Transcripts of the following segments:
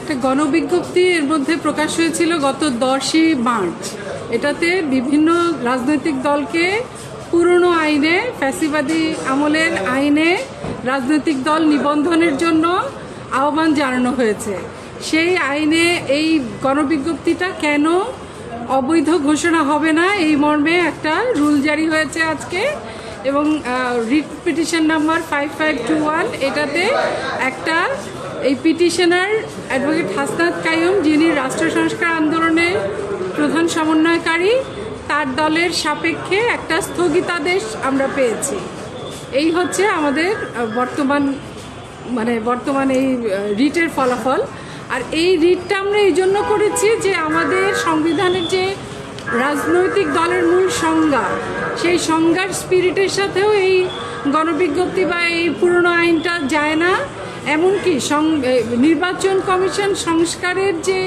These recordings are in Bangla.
একটা গণবিজ্ঞপ্তি এর মধ্যে প্রকাশ হয়েছিল গত 10ই মার্চ। এটাতে বিভিন্ন রাজনৈতিক দলকে পুরনো আইনে, ফ্যাসিবাদী আমলের আইনে রাজনৈতিক দল নিবন্ধনের জন্য আহ্বান জানানো হয়েছে। সেই আইনে এই গণবিজ্ঞপ্তিটা কেন অবৈধ ঘোষণা হবে না এই মর্মে একটা রুল জারি হয়েছে আজকে, এবং রিট পিটিশন নাম্বার 5521 এটাতে একটা এই পিটিশনার অ্যাডভোকেট হাসনাত কাইয়ুম, যিনি রাষ্ট্র সংস্কার আন্দোলনের প্রধান সমন্বয়কারী, তার দলের সাপেক্ষে একটা স্থগিতাদেশ আমরা পেয়েছি। এই হচ্ছে আমাদের বর্তমান এই রিটের ফলাফল। আর এই রিটটা আমরা এই জন্য করেছি যে আমাদের সংবিধানের যে রাজনৈতিক দলের মূল সংজ্ঞা, সেই সংজ্ঞার স্পিরিটের সাথেও এই গণবিজ্ঞপ্তি বা এই পুরনো আইনটা যায় না। এমনকি নির্বাচন কমিশন সংস্কারের যে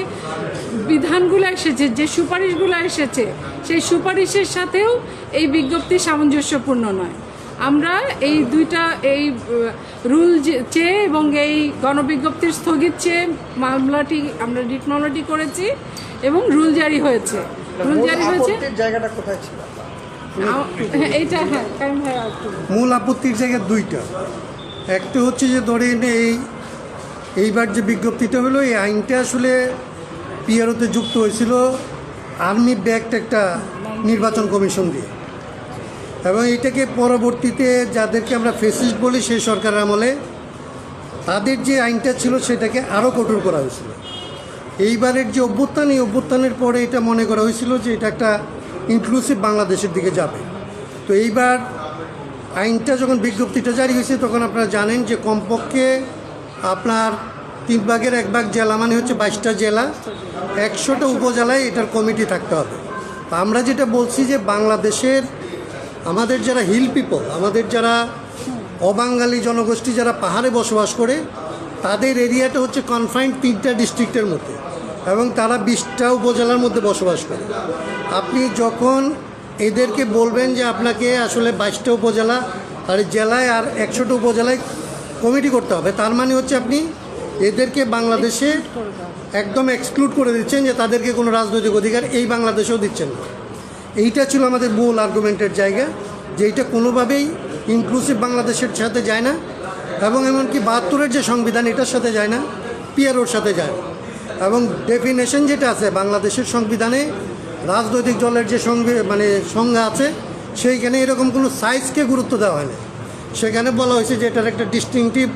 বিধানগুলো এসেছে, যে সুপারিশগুলো এসেছে, সেই সুপারিশের সাথেও এই বিজ্ঞপ্তি সামঞ্জস্যপূর্ণ নয়। আমরা এই দুইটা এই রুল চেয়ে এবং এই গণবিজ্ঞপ্তির স্থগিত চেয়ে আমরা রিট মামলাটি করেছি এবং রুল জারি হয়েছে। জায়গাটা কোথায় ছিল? এইটা মূল আপত্তির জায়গা দুইটা। একটা হচ্ছে যে ধরেন এইবার যে বিজ্ঞপ্তিটা হলো, এই আইনটা আসলে পিআরওতে যুক্ত হয়েছিল আর্মি ব্যাক্ট একটা নির্বাচন কমিশন দিয়ে, এবং এটাকে পরবর্তীতে যাদেরকে আমরা ফেসিস্ট বলি সেই সরকারের আমলে তাদের যে আইনটা ছিল সেটাকে আরও কঠোর করা হয়েছিল। এইবারের যে অভ্যুত্থান, এই অভ্যুত্থানের পরে এটা মনে করা হয়েছিল যে এটা একটা ইনক্লুসিভ বাংলাদেশের দিকে যাবে। তো এইবার আইনটা যখন বিজ্ঞপ্তিটা জারি হয়েছে তখন আপনারা জানেন যে কমপক্ষে আপনার 3 ভাগের 1 ভাগ জেলা, মানে হচ্ছে 22টা জেলা, 100টা উপজেলায় এটার কমিটি থাকতে হবে। তো আমরা যেটা বলছি যে বাংলাদেশের আমাদের যারা হিল পিপল, আমাদের যারা অবাঙালি জনগোষ্ঠী যারা পাহাড়ে বসবাস করে, তাদের এরিয়াটা হচ্ছে কনফাইন্ড 3টা ডিস্ট্রিক্টের মধ্যে, এবং তারা 20টা উপজেলার মধ্যে বসবাস করে। আপনি যখন এদেরকে বলবেন যে আপনাকে আসলে 22টা উপজেলা আর জেলায় আর 100টা উপজেলায় কমিটি করতে হবে, তার মানে হচ্ছে আপনি এদেরকে বাংলাদেশে একদম এক্সক্লুড করে দিচ্ছেন, যে তাদেরকে কোনো রাজনৈতিক অধিকার এই বাংলাদেশেও দিচ্ছেন না। এইটা ছিল আমাদের মূল আর্গুমেন্টের জায়গা, যে এইটা কোনোভাবেই ইনক্লুসিভ বাংলাদেশের সাথে যায় না, এবং এমনকি 72-এর যে সংবিধান এটার সাথে যায় না, পিআরওর সাথে যায় না। এবং ডেফিনেশন যেটা আছে বাংলাদেশের সংবিধানে, রাজনৈতিক দলের যে সংজ্ঞা আছে, সেইখানে এরকম কোনো সাইজকে গুরুত্ব দেওয়া হয় না। সেখানে বলা হয়েছে যে এটার একটা ডিস্টিংটিভ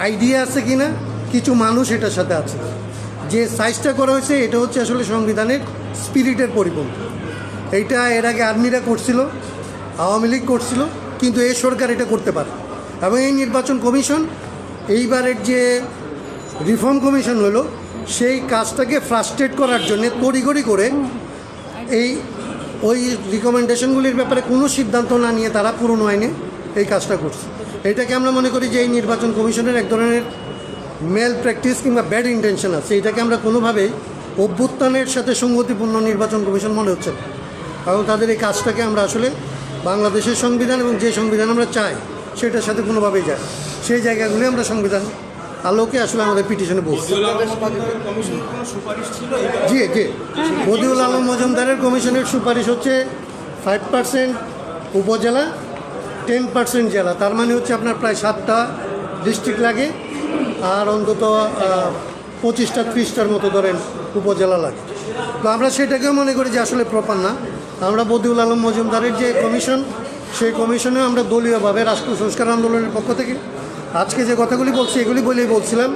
আইডিয়া আছে কি না, কিছু মানুষ এটার সাথে আছে। যে সাইজটা করা হয়েছে এটা হচ্ছে আসলে সংবিধানের স্পিরিটের পরিপন্থী। এইটা এর আগে আর্মিরা করছিল, আওয়ামী লীগ করছিল, কিন্তু এই সরকার এটা করতে পারে। এবং এই নির্বাচন কমিশন এইবারের যে রিফর্ম কমিশন হলো, সেই কাজটাকে ফ্রাস্ট্রেট করার জন্য তড়িঘড়ি করে ওই রিকমেন্ডেশনগুলির ব্যাপারে কোনো সিদ্ধান্ত না নিয়ে তারা পুরনো আইনে এই কাজটা করছে। এটাকে আমরা মনে করি যে এই নির্বাচন কমিশনের এক ধরনের মেল প্র্যাকটিস কিংবা ব্যাড ইন্টেনশন আছে। এটাকে আমরা কোনোভাবেই অভ্যুত্থানের সাথে সঙ্গতিপূর্ণ নির্বাচন কমিশন মনে হচ্ছে না, এবং তাদের এই কাজটাকে আমরা আসলে বাংলাদেশের সংবিধান এবং যে সংবিধান আমরা চাই সেটার সাথে কোনোভাবেই যায়, সেই জায়গাগুলি আমরা সংবিধান আলোকে আসলে আমাদের পিটিশনে বলছি। জি জি, বদিউল আলম মজুমদারের কমিশনের সুপারিশ হচ্ছে 5% উপজেলা, 10% জেলা, তার মানে হচ্ছে আপনার প্রায় 7টা ডিস্ট্রিক্ট লাগে, আর অন্তত 25-30টার মতো ধরেন উপজেলা লাগে। তো আমরা সেটাকেও মনে করি যে আসলে প্রপার না। আমরা বদিউল আলম মজুমদারের যে কমিশন, সেই কমিশনে আমরা দলীয়ভাবে রাষ্ট্র সংস্কার আন্দোলনের পক্ষ থেকে আজকে যে কথাগুলি বলছি এগুলি বলেই বলছিলাম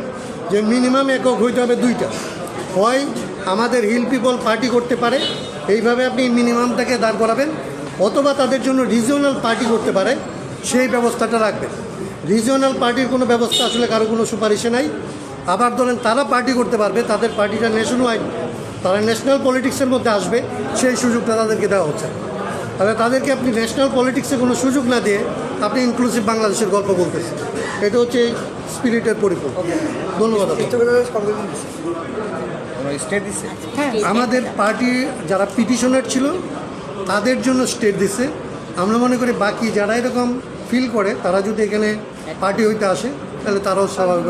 যে মিনিমাম একক হইতে হবে 2টা। হয় আমাদের হিল পিপল পার্টি করতে পারে, এইভাবে আপনি মিনিমামটাকে দাঁড় করাবেন, অথবা তাদের জন্য রিজিওনাল পার্টি করতে পারে, সেই ব্যবস্থাটা রাখবেন। রিজিওনাল পার্টির কোনো ব্যবস্থা আসলে কারো কোনো সুপারিশে নাই। আবার ধরেন তারা পার্টি করতে পারবে, তাদের পার্টিটা ন্যাশনাল ওয়াইড, তারা ন্যাশনাল পলিটিক্সের মধ্যে আসবে, সেই সুযোগটা তাদেরকে দেওয়া হচ্ছে। তাহলে তাদেরকে আপনি ন্যাশনাল পলিটিক্সে কোনো সুযোগ না দিয়ে আপনি ইনক্লুসিভ বাংলাদেশের গল্প বলতেছেন, এটা হচ্ছে স্পিরিটের পরিপূর্ণ। ধন্যবাদ। আমাদের পার্টি যারা পিটিশনার ছিল তাদের জন্য স্টেট দিছে। আমরা মনে করি বাকি যারা এরকম ফিল করে তারা যদি এখানে পার্টি হইতে আসে তাহলে তারাও স্বাভাবিক,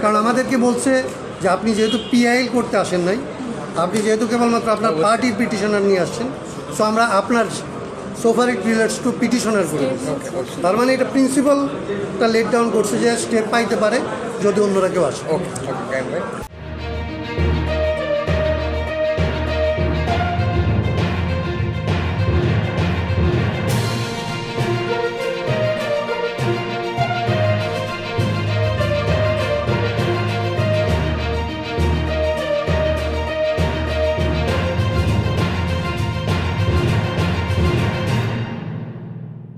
কারণ আমাদেরকে বলছে যে আপনি যেহেতু পিআইএল করতে আসেন নাই, আপনি যেহেতু কেবলমাত্র আপনার পার্টির পিটিশনার নিয়ে আসছেন, সো আমরা আপনার সোফার ইট রিলেটস টু পিটিশনার করে দিচ্ছি। তার মানে এটা প্রিন্সিপালটা লেট ডাউন করছে যে স্টেপ পাইতে পারে যদি অন্যরা কেউ আসে। ওকে, কায়েম ভাই।